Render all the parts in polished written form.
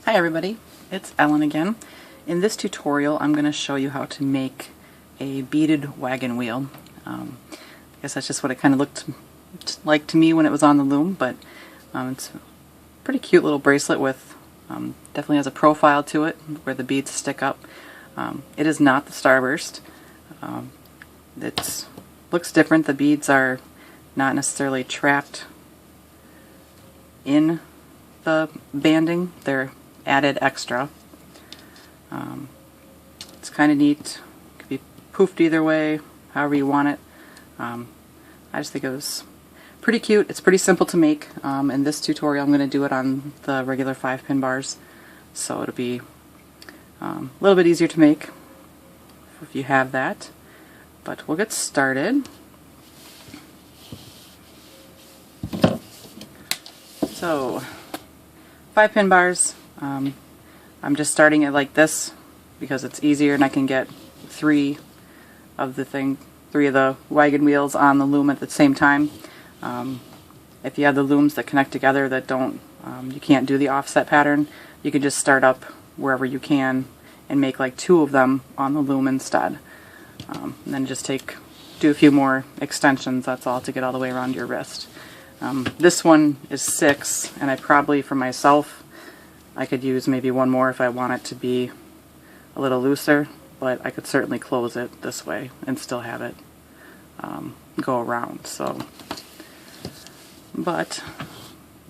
Hi everybody, it's Ellen again. In this tutorial I'm going to show you how to make a beaded wagon wheel. I guess that's just what it kind of looked like to me when it was on the loom, but it's a pretty cute little bracelet with, definitely has a profile to it where the beads stick up. It is not the starburst. It looks different. The beads are not necessarily trapped in the banding, they're added extra. It's kind of neat. It could be poofed either way, however you want it. I just think it was pretty cute. It's pretty simple to make. In this tutorial I'm going to do it on the regular 5-pin bars, so it'll be a little bit easier to make if you have that. But we'll get started. So 5-pin bars. I'm just starting it like this because it's easier and I can get three of the wagon wheels on the loom at the same time. If you have the looms that connect together that don't, you can't do the offset pattern, you can just start up wherever you can and make like 2 of them on the loom instead. And then just do a few more extensions, that's all, to get all the way around your wrist. This one is 6, and I probably, for myself, I could use maybe one more if I want it to be a little looser, but I could certainly close it this way and still have it go around. So, but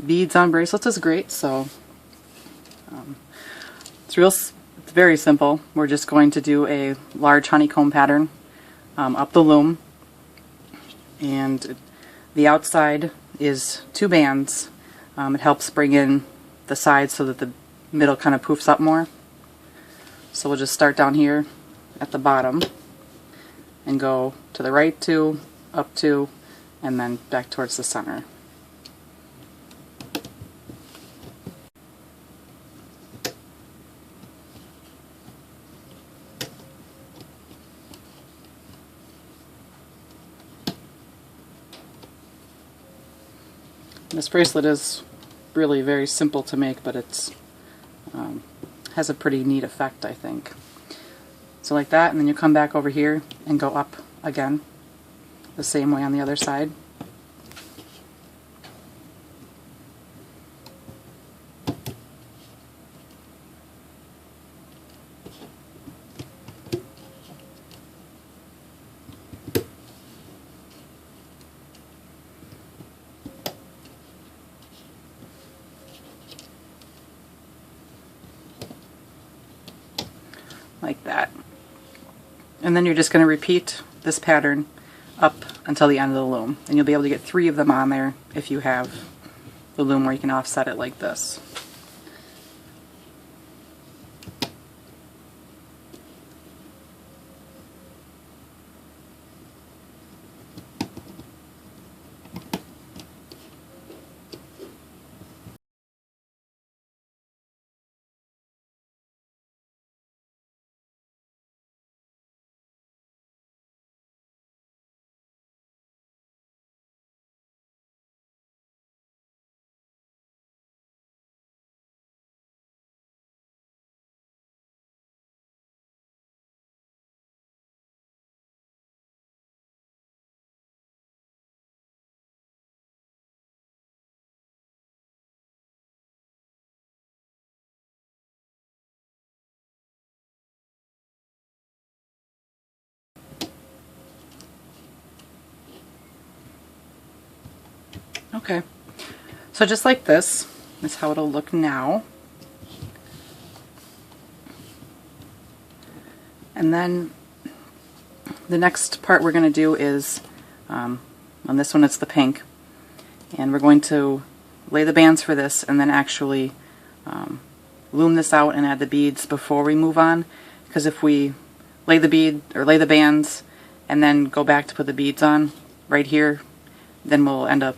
beads on bracelets is great, so it's very simple. We're just going to do a large honeycomb pattern up the loom, and the outside is 2 bands. It helps bring in the sides so that the middle kind of poofs up more. So we'll just start down here at the bottom and go to the right 2, up 2, and then back towards the center. This bracelet is really very simple to make, but it's has a pretty neat effect, I think. So like that, and then you come back over here and go up again the same way on the other side. Like that. And then you're just going to repeat this pattern up until the end of the loom. And you'll be able to get 3 of them on there if you have the loom where you can offset it like this. Okay, so just like this is how it'll look now. And then the next part we're going to do is, on this one it's the pink, and we're going to lay the bands for this and then actually loom this out and add the beads before we move on, because if we lay the bands and then go back to put the beads on right here, then we'll end up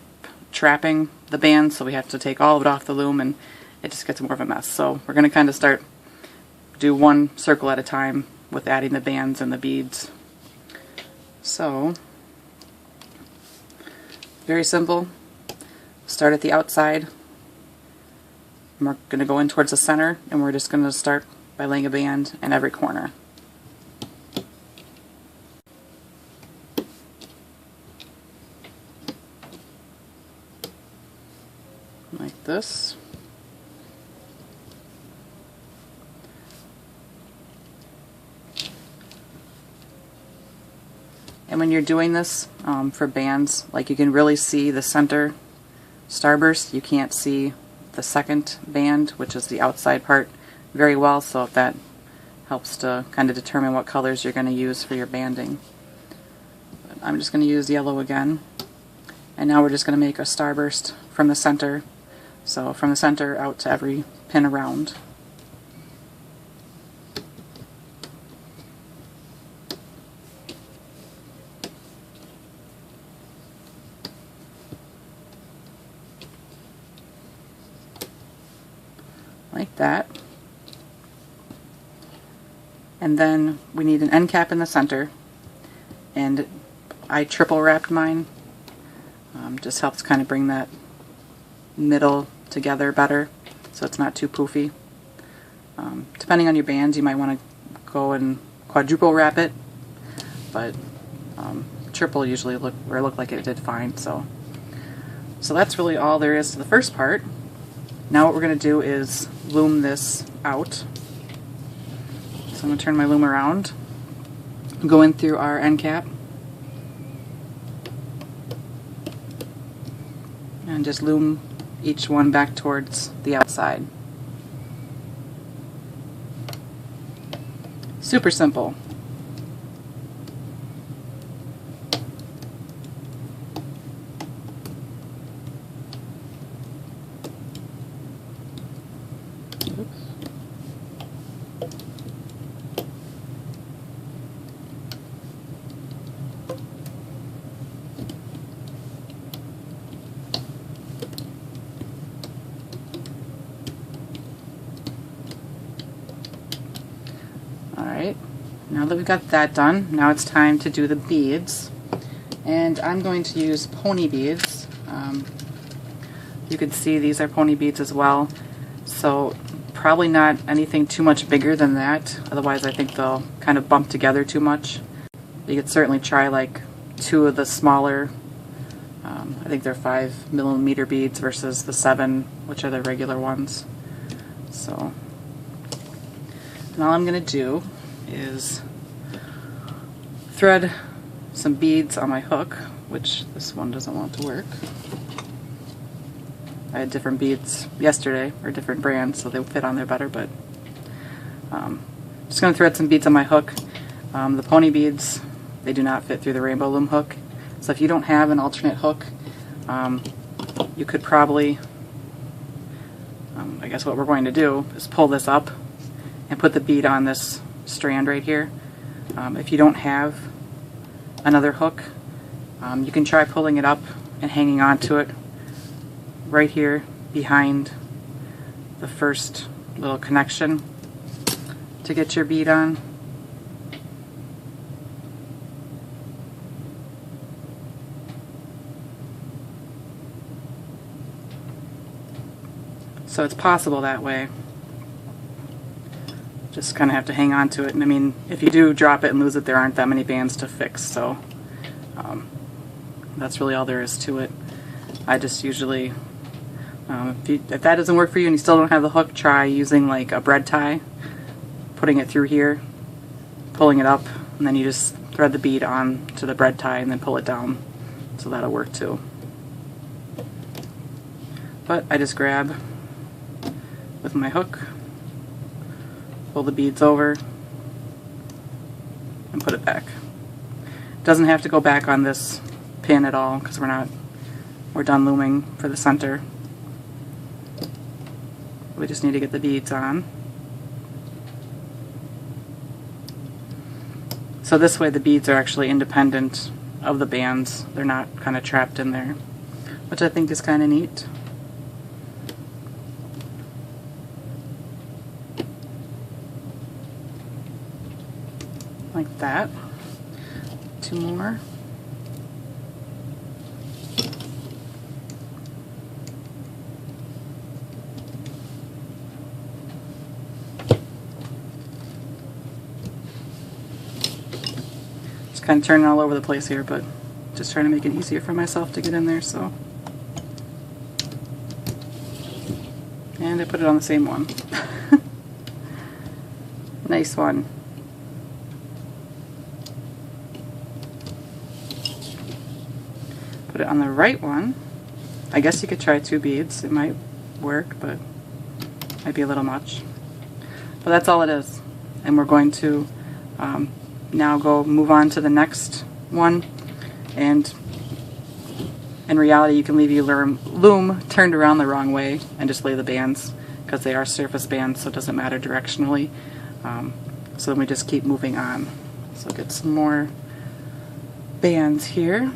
trapping the bands, so we have to take all of it off the loom and it just gets more of a mess. So we're going to kind of do one circle at a time with adding the bands and the beads. So very simple. Start at the outside, And we're going to go in towards the center, and we're just going to start by laying a band in every corner. Like this. And when you're doing this for bands, like, you can really see the center starburst. You can't see the second band, which is the outside part, very well, so if that helps to kind of determine what colors you're going to use for your banding. But I'm just going to use yellow again, and now we're just going to make a starburst from the center, so from the center out to every pin around. Like that. And then we need an end cap in the center, and I triple wrapped mine. Just helps kind of bring that middle together better so it's not too poofy. Depending on your bands, you might want to go and quadruple wrap it, but triple usually looked like it did fine. So that's really all there is to the first part. Now what we're going to do is loom this out. So I'm going to turn my loom around, go in through our end cap, and just loom each one back towards the outside. Super simple. Alright, now that we've got that done, now it's time to do the beads. And I'm going to use pony beads. You can see these are pony beads as well, so probably not anything too much bigger than that, otherwise I think they'll kind of bump together too much. You could certainly try like 2 of the smaller, I think they're 5mm beads versus the 7, which are the regular ones. So, and all I'm going to do is thread some beads on my hook, which this one doesn't want to work. I had different beads yesterday, or different brands, so they fit on there better, but just going to thread some beads on my hook. The pony beads, they do not fit through the rainbow loom hook, so if you don't have an alternate hook, you could probably, I guess what we're going to do is pull this up and put the bead on this strand right here. If you don't have another hook, you can try pulling it up and hanging on to it right here behind the first little connection to get your bead on. So it's possible that way. Just kind of have to hang on to it. And I mean, if you do drop it and lose it, there aren't that many bands to fix, so that's really all there is to it. I just usually, if that doesn't work for you and you still don't have the hook, try using like a bread tie, putting it through here, pulling it up, and then you just thread the bead on to the bread tie and then pull it down. So that'll work too. But I just grab with my hook, pull the beads over, and put it back. It doesn't have to go back on this pin at all because we're done looming for the center. We just need to get the beads on. So this way the beads are actually independent of the bands. They're not kind of trapped in there, which I think is kind of neat. Like that. 2 more. Just kind of turning all over the place here, but just trying to make it easier for myself to get in there, so. And I put it on the same one. Nice one. Put it on the right one. I guess you could try 2 beads. It might work, but might be a little much. But that's all it is. And we're going to now move on to the next one. And in reality, you can leave your loom turned around the wrong way and just lay the bands, because they are surface bands, so it doesn't matter directionally. So then we just keep moving on. So get some more bands here.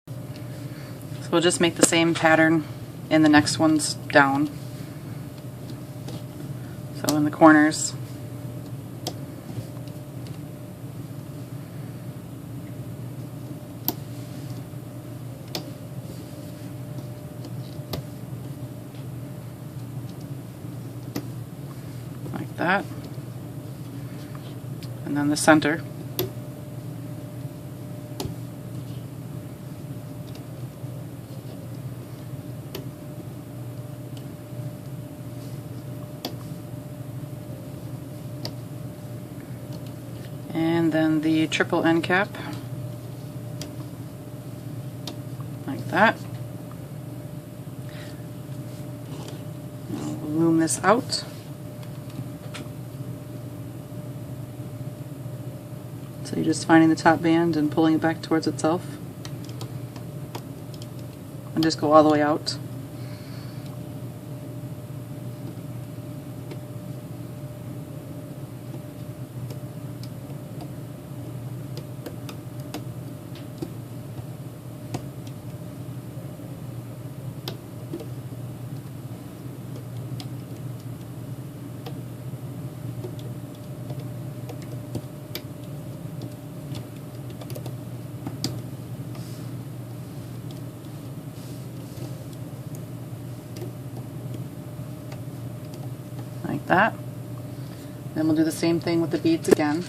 So we'll just make the same pattern in the next ones down. So in the corners. Like that. And then the center. And then the triple end cap, like that. Now we'll loom this out. So you're just finding the top band and pulling it back towards itself. And just go all the way out. Like that. Then we'll do the same thing with the beads again.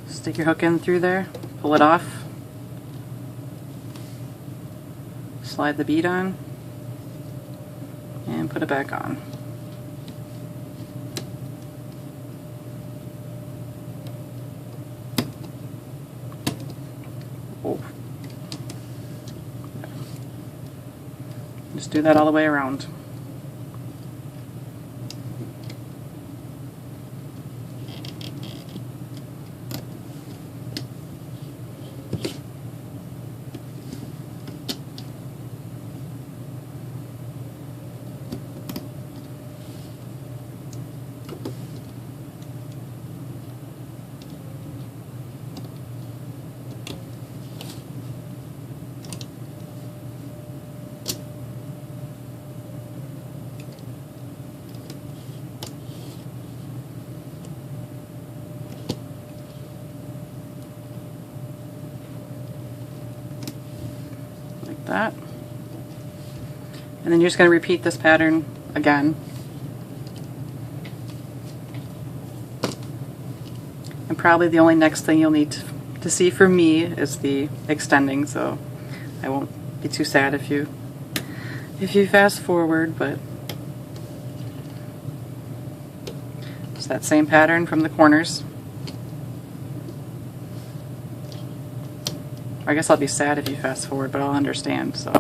Stick your hook in through there, pull it off, slide the bead on, and put it back on. Oh. Just do that all the way around. That. And then you're just going to repeat this pattern again. And probably the only next thing you'll need to see from me is the extending, so I won't be too sad if you fast forward, but it's that same pattern from the corners. I guess I'll be sad if you fast forward, but I'll understand, so.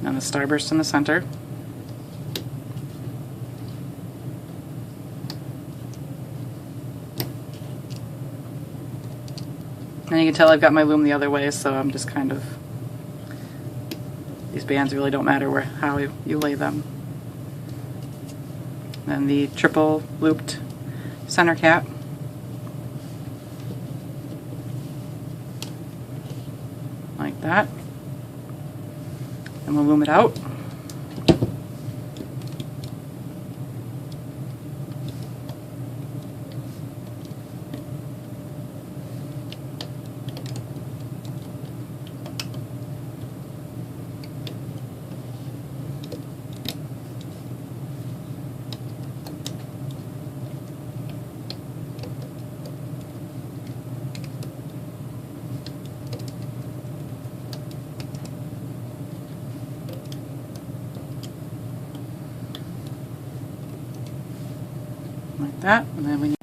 And the starburst in the center. And you can tell I've got my loom the other way, so I'm just kind of, these bands really don't matter how you lay them. Then the triple looped center cap. Like that. And we'll loom it out. like that, and then we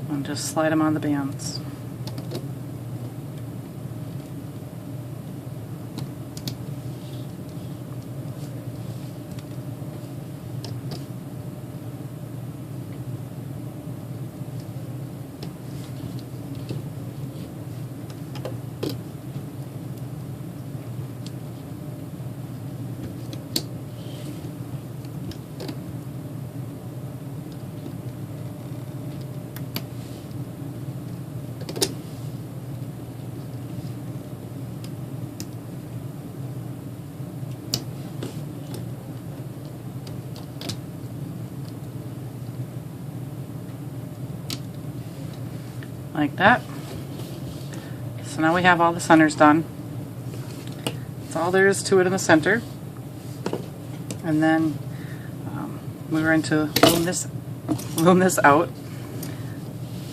and just slide them on the bands. Like that. So now we have all the centers done. That's all there is to it in the center. And then we're going to loom this out.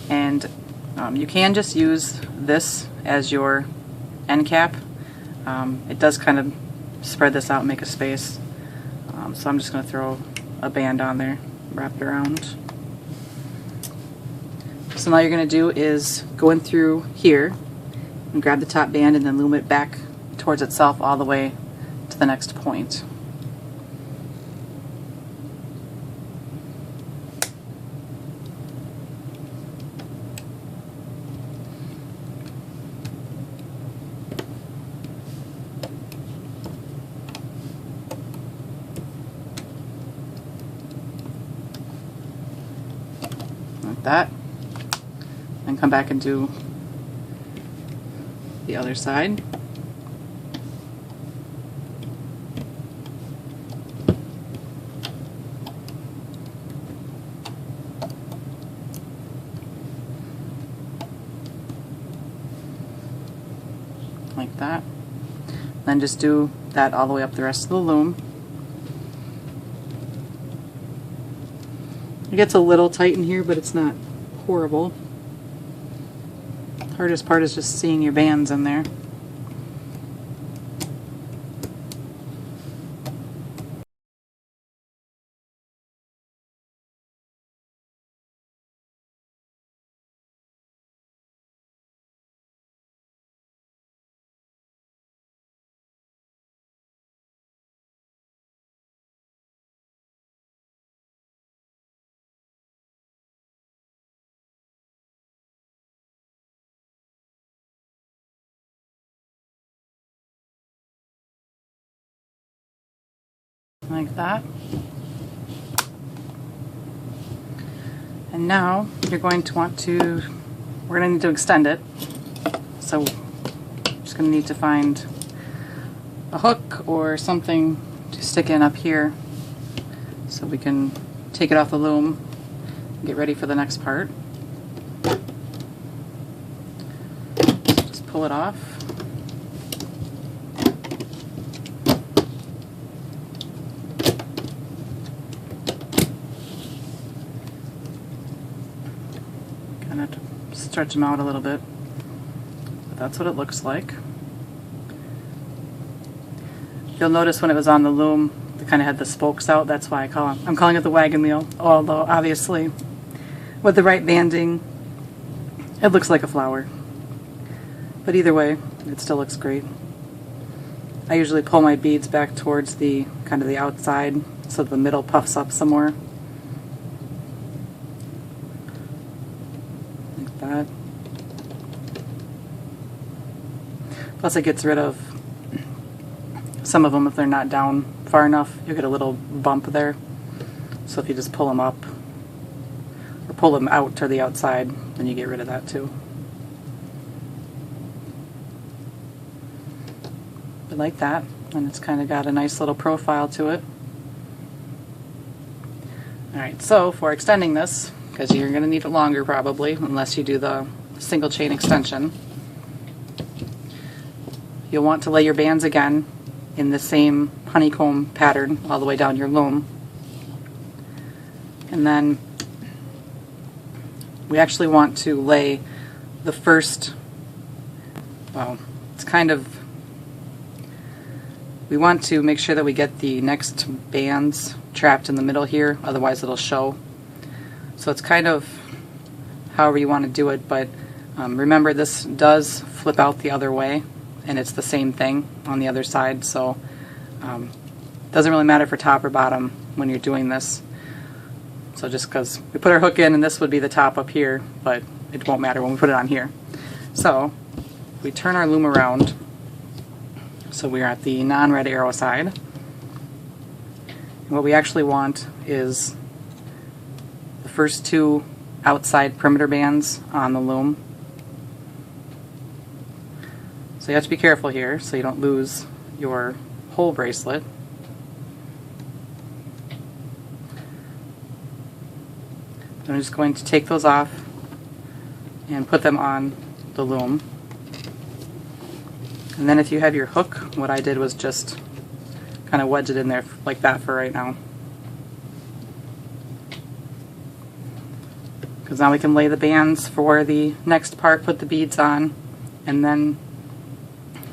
And you can just use this as your end cap. It does kind of spread this out and make a space. So I'm just going to throw a band on there, wrap it around. So now you're going to do is go in through here and grab the top band and then loom it back towards itself all the way to the next point. Like that. And come back and do the other side. Like that. Then just do that all the way up the rest of the loom. It gets a little tight in here, but it's not horrible. Hardest part is just seeing your bands in there. Like that. And now you're going to want to, we're going to need to extend it. So I'm just going to need to find a hook or something to stick in up here so we can take it off the loom and get ready for the next part. Just pull it off. Have to stretch them out a little bit, but that's what it looks like. You'll notice when it was on the loom, it kind of had the spokes out. That's why I'm calling it the wagon wheel. Although obviously, with the right banding, it looks like a flower. But either way, it still looks great. I usually pull my beads back towards the kind of the outside, so the middle puffs up some more. That. Plus it gets rid of some of them if they're not down far enough. You get a little bump there. So if you just pull them up or pull them out to the outside, then you get rid of that too. But like that, and it's kind of got a nice little profile to it. Alright, so for extending this, because you're going to need it longer probably, unless you do the single chain extension. You'll want to lay your bands again in the same honeycomb pattern all the way down your loom. And then we actually want to lay the first, well, it's kind of, we want to make sure that we get the next bands trapped in the middle here, otherwise it'll show. So it's kind of however you want to do it, but remember this does flip out the other way, and it's the same thing on the other side, so it doesn't really matter for top or bottom when you're doing this. So just because we put our hook in and this would be the top up here, but it won't matter when we put it on here. So we turn our loom around, so we're at the non-red arrow side. And what we actually want is the first two outside perimeter bands on the loom. So you have to be careful here so you don't lose your whole bracelet. I'm just going to take those off and put them on the loom. And then if you have your hook, what I did was just kind of wedge it in there like that for right now. Because now we can lay the bands for the next part, put the beads on, and then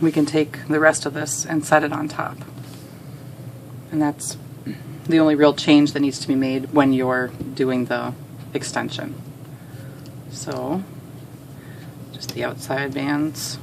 we can take the rest of this and set it on top. And that's the only real change that needs to be made when you're doing the extension. So just the outside bands.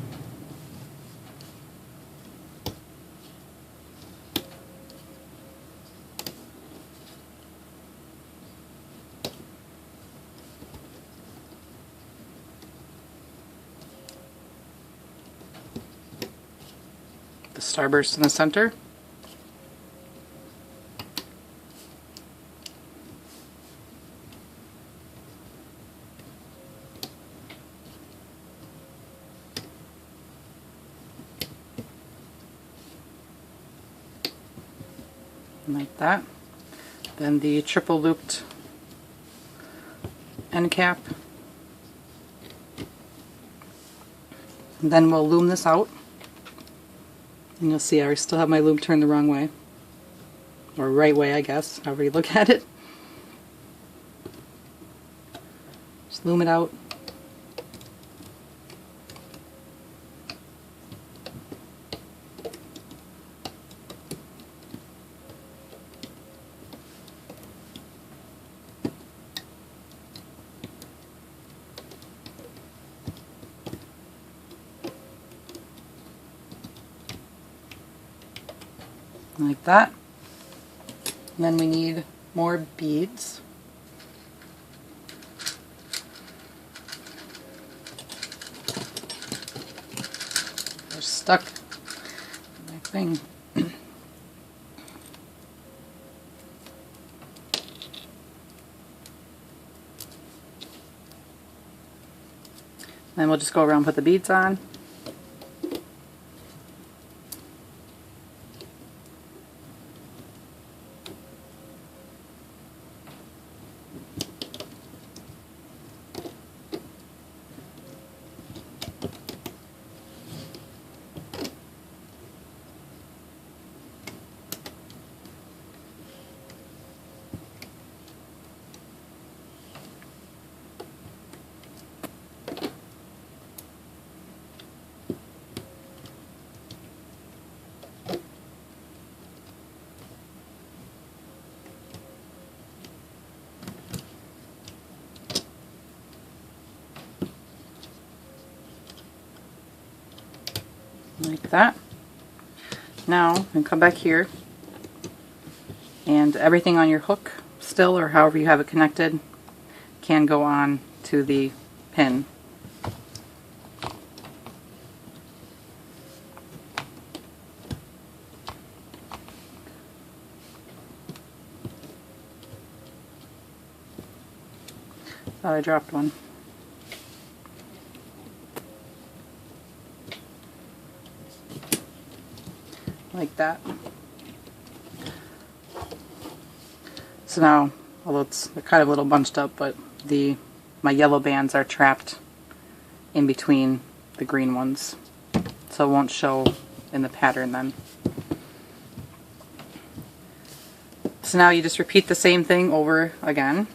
The starburst in the center. Like that. Then the triple looped end cap. And then we'll loom this out. And you'll see I still have my loom turned the wrong way. Or right way, I guess, however you look at it. Just loom it out. Like that. And then we need more beads. They're stuck in my thing. Then we'll just go around and put the beads on. Like that. Now, you can come back here, and everything on your hook still, or however you have it connected, can go on to the pin. Thought I dropped one. Like that. So now, although they're kind of a little bunched up, but my yellow bands are trapped in between the green ones, so it won't show in the pattern then. So now you just repeat the same thing over again.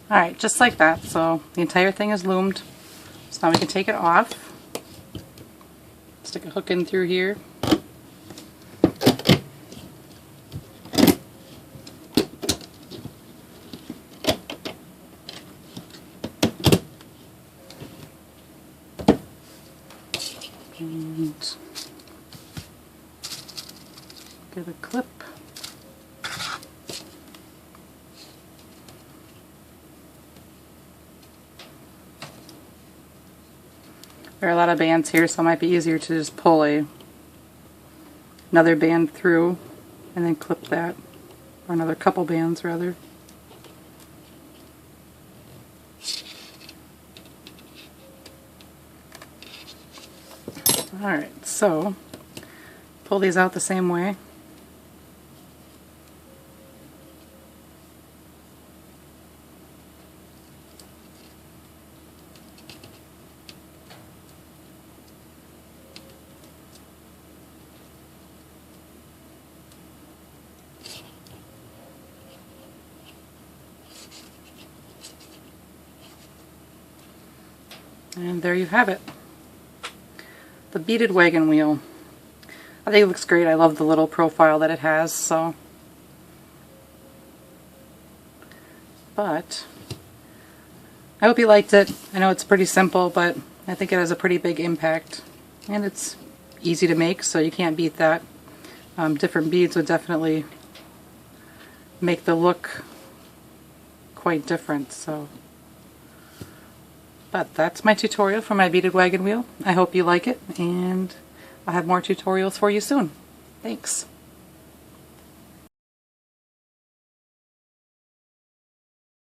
Alright, just like that. So the entire thing is loomed. So now we can take it off. Stick a hook in through here. And get a clip. There are a lot of bands here, so it might be easier to just pull another band through and then clip that, or another couple bands rather. Alright, so pull these out the same way. And there you have it. The beaded wagon wheel. I think it looks great. I love the little profile that it has, so. But I hope you liked it. I know it's pretty simple, but I think it has a pretty big impact. And it's easy to make, so you can't beat that. Different beads would definitely make the look quite different, so. But that's my tutorial for my beaded wagon wheel. I hope you like it, and I'll have more tutorials for you soon. Thanks.